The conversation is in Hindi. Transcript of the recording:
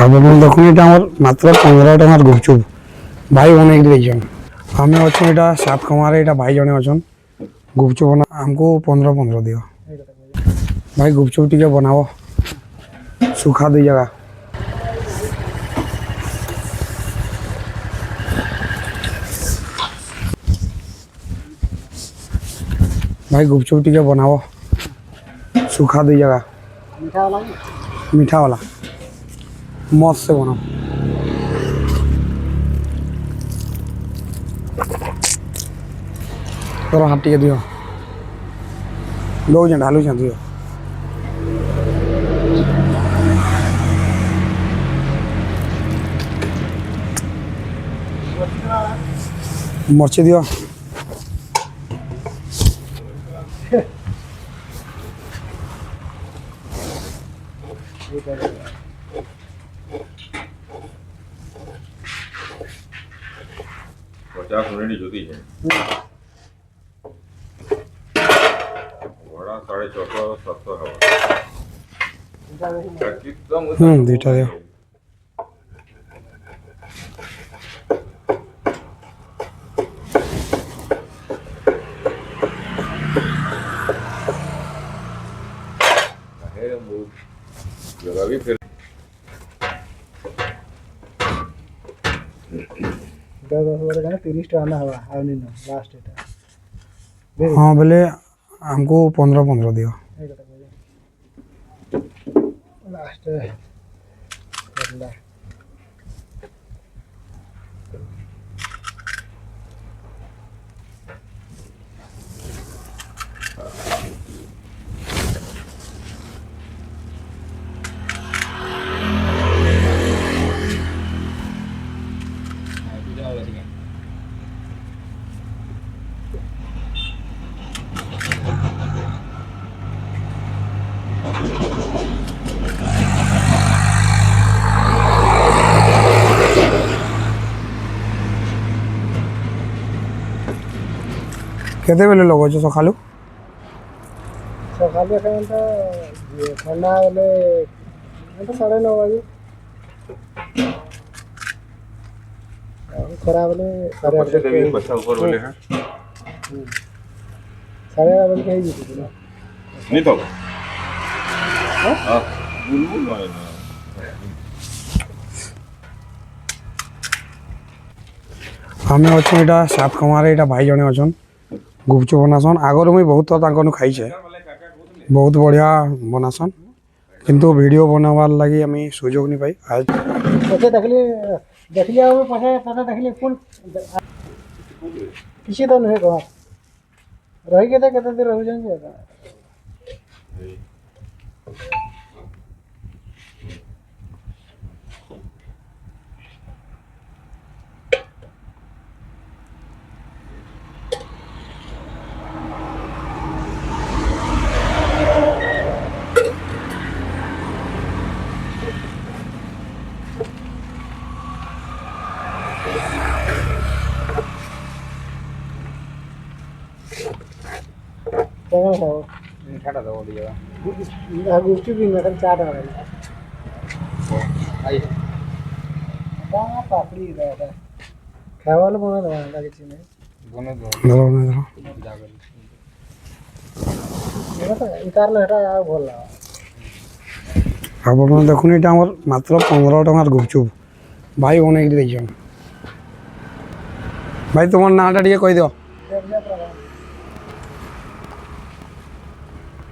ଆପଣ ଦେଖୁନ ଏଇଟା ଆମର ମାତ୍ର 15 ଟଙ୍କାର ଗୁପଚୁପ ଭାଇ ବନେଇକି ଦେଇଛନ୍। ଆମେ ଅଛୁ ଏଇଟା ସାତ କମାରେ ଏଇଟା ଭାଇ ଜଣେ ଅଛନ୍ ଗୁପଚୁପ ବନା ଆମକୁ 15 ଦିଅ ଭାଇ ଗୁପଚୁପ ଟିକେ ବନାବ ସୁଖା ଦୁଇ ଜାଗା। भाई गुपचुप टी बनाओ सूखा दी जगह मीठा वाला मस्त से बनाओ। तो हाथ टी दियो दो ढालू दियो मर्ची दियो पचास मिनट जुदी है घोड़ा 650-700 हवा दीटा दियो जगह भी फिर 30 टका हवा लास्ट हाँ बोले हमको 15 दियो लास्ट केते बेले लगो सकालू सकाल ठंडा बेले 9:30 बजे खरा बेले 8:30 पैसा ऊपर बोले हैं 8:30 बजे कहीं जीती ना नहीं तो हाँ बुलबुल आमे अच्छे एटा सात कमारे एटा भाई जने अछन गुपचुप बनासन आगर मुई बहुत तांकनु खाइछे बहुत बढ़िया बनासन किंतु वीडियो बनावार लागि आमी सुयोग नि पाई आज पछे देखली आवे पछे देखली कोन किसी तो नहीं कहा रही के केते देर रह जाएंगे मीठा दो दिया गुपचुप भी मतलब 4 टका आई दाना पापड़ी दादा खावाले बना दवा लगे छी नहीं बने दो जाकर ये तो इतार लेटा बोल रहा आपण देखुन एटा हमर मात्र 15 टंकार गुपचुप भाई बनेइक दैछन भाई तुमर नाटा टिके कहि दियो है